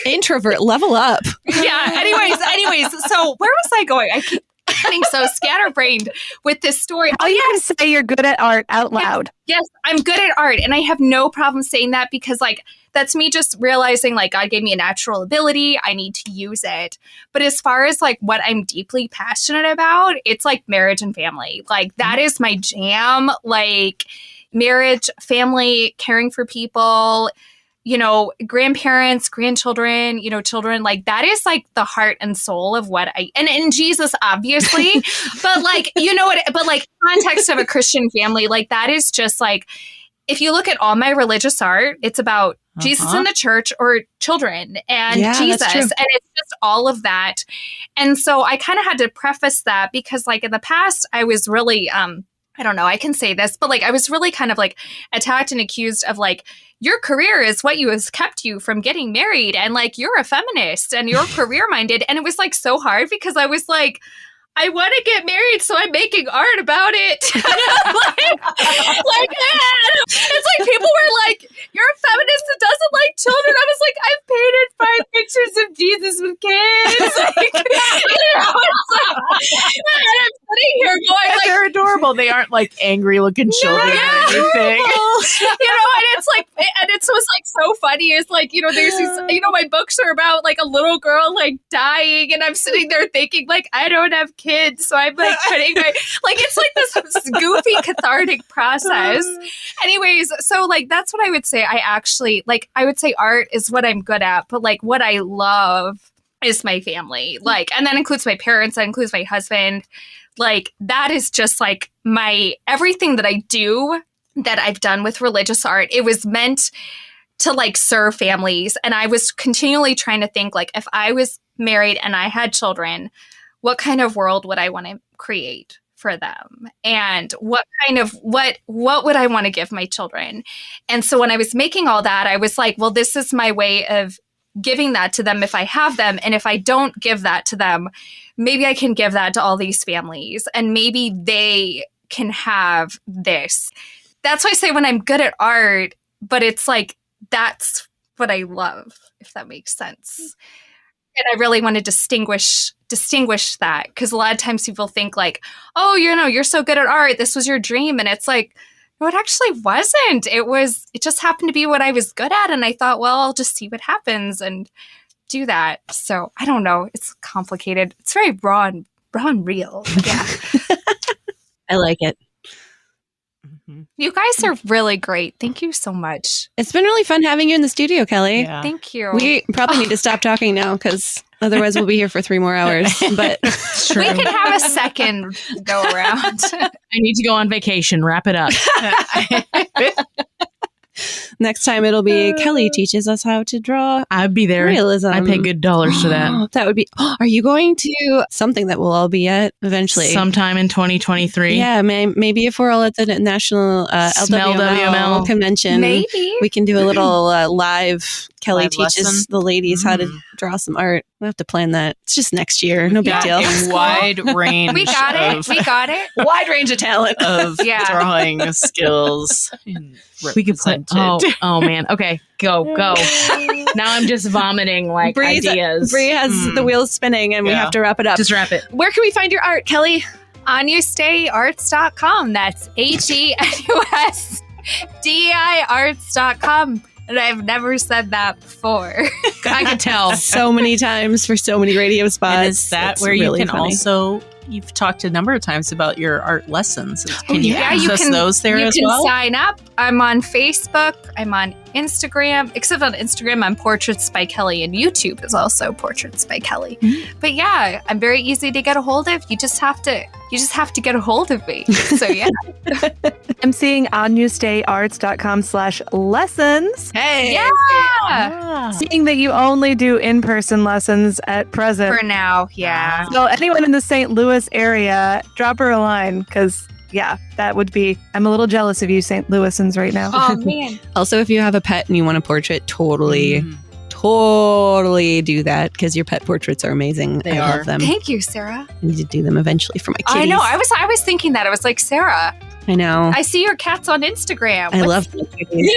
introvert, level up. Yeah. Anyways. So where was I going? I keep getting so scatterbrained with this story. Oh, you can say you're good at art out loud. Yes, I'm good at art. And I have no problem saying that because like, that's me just realizing like God gave me a natural ability. I need to use it. But as far as like what I'm deeply passionate about, it's like marriage and family. Like that is my jam. Like marriage, family, caring for people, you know, grandparents, grandchildren, you know, children, like that is like the heart and soul of what and Jesus, obviously, but like, you know what, but like context of a Christian family, like that is just like, if you look at all my religious art, it's about Jesus in the church or children and Jesus. And it's just all of that. And so I kind of had to preface that because like in the past, I was really, I don't know, I can say this, but like I was really kind of like attacked and accused of like, your career is what has kept you from getting married. And like, you're a feminist and you're career minded. And it was like so hard because I was like, I want to get married, so I'm making art about it. It's like people were like, you're a feminist that doesn't like children. I was like, I've painted 5 pictures of Jesus with kids. Like, you know, and I'm sitting here going like, they're adorable. They aren't like angry looking children or anything. You know, and it's like, and it's was like so funny. It's like, you know, there's these, you know, my books are about like a little girl like dying, and I'm sitting there thinking like, I don't have kids, so I'm like putting my like it's like this goofy cathartic process. Anyways, so like that's what I would say. I actually like I would say art is what I'm good at, but like what I love is my family. Like, and that includes my parents, that includes my husband. Like that is just like my everything that I do that I've done with religious art. It was meant to like serve families, and I was continually trying to think like if I was married and I had children, what kind of world would I want to create for them? And what kind of, what would I want to give my children? And so when I was making all that, I was like, well, this is my way of giving that to them if I have them. And if I don't give that to them, maybe I can give that to all these families and maybe they can have this. That's why I say when I'm good at art, but it's like, that's what I love, if that makes sense. And I really want to distinguish that because a lot of times people think like, oh, you know, you're so good at art. This was your dream. And it's like, no, it actually wasn't. It just happened to be what I was good at. And I thought, well, I'll just see what happens and do that. So I don't know. It's complicated. It's very raw and real. Yeah. I like it. You guys are really great. Thank you so much. It's been really fun having you in the studio, Kelly. Yeah. Thank you. We probably need to stop talking now because otherwise we'll be here for 3 more hours. But we can have a second go around. I need to go on vacation. Wrap it up. next time it'll be Kelly teaches us how to draw. I'd be there. Realism. I pay good dollars for that. That would be. Are you going to something that we'll all be at eventually? Sometime in 2023. Yeah, maybe if we're all at the National LWML convention, maybe we can do a little live. Kelly live teaches lesson? the ladies how to draw some art. We'll have to plan that. It's just next year. No big deal. A wide range. We got it. Wide range of talent of drawing skills. We could play. Oh man. Okay, go. Now I'm just vomiting like ideas. Bree has the wheels spinning, and we have to wrap it up. Just wrap it. Where can we find your art, Kelly? AgnusDeiArts.com. That's AgnusDeiArts.com. And I've never said that before. I could tell so many times for so many radio spots. And is that where really you can also... You've talked a number of times about your art lessons. Can you access those there as well? You can sign up. I'm on Facebook. I'm on Instagram, except on Instagram, I'm Portraits by Kelly, and YouTube is also Portraits by Kelly. Mm-hmm. But yeah, I'm very easy to get a hold of. You just have to get a hold of me. So yeah. I'm seeing agnusdeiarts.com/lessons. Hey. Yeah. Seeing that you only do in-person lessons at present. For now, yeah. So anyone in the St. Louis area, drop her a line, because yeah, that would be, I'm a little jealous of you St. Louisans right now. Oh man. Also, if you have a pet and you want a portrait, totally do that, because your pet portraits are amazing. I love them. Thank you, Sarah. I need to do them eventually for my kitties. I know. I was thinking that. I was like, Sarah, I know. I see your cats on Instagram. I love my kitties.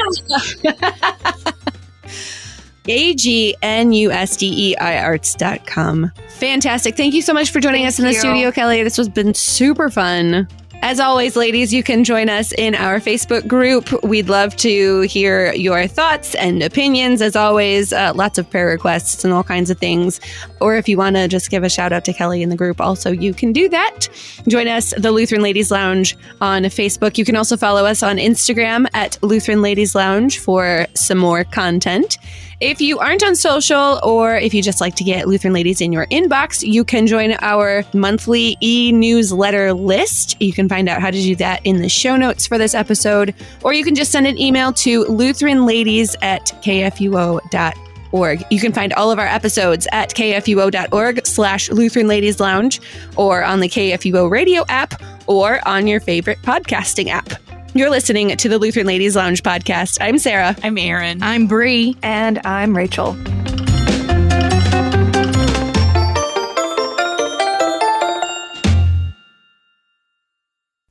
agnusdeiarts.com. Fantastic. Thank you so much for joining us in the studio, Kelly. This has been super fun. As always, ladies, you can join us in our Facebook group. We'd love to hear your thoughts and opinions. As always, lots of prayer requests and all kinds of things. Or if you want to just give a shout out to Kelly in the group, also you can do that. Join us, the Lutheran Ladies Lounge, on Facebook. You can also follow us on Instagram at Lutheran Ladies Lounge for some more content. If you aren't on social, or if you just like to get Lutheran Ladies in your inbox, you can join our monthly e-newsletter list. You can find out how to do that in the show notes for this episode, or you can just send an email to lutheranladies@kfuo.org. You can find all of our episodes at kfuo.org/Lutheran Ladies Lounge, or on the KFUO radio app, or on your favorite podcasting app. You're listening to the Lutheran Ladies Lounge podcast. I'm Sarah. I'm Erin. I'm Bree. And I'm Rachel.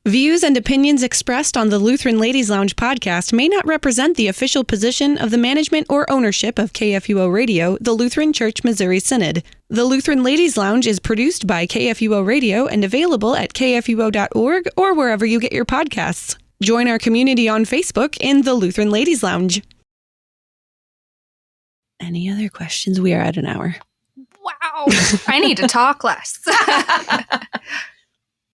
Views and opinions expressed on the Lutheran Ladies Lounge podcast may not represent the official position of the management or ownership of KFUO Radio, the Lutheran Church Missouri Synod. The Lutheran Ladies Lounge is produced by KFUO Radio and available at kfuo.org or wherever you get your podcasts. Join our community on Facebook in the Lutheran Ladies Lounge. Any other questions? We are at an hour. Wow. I need to talk less.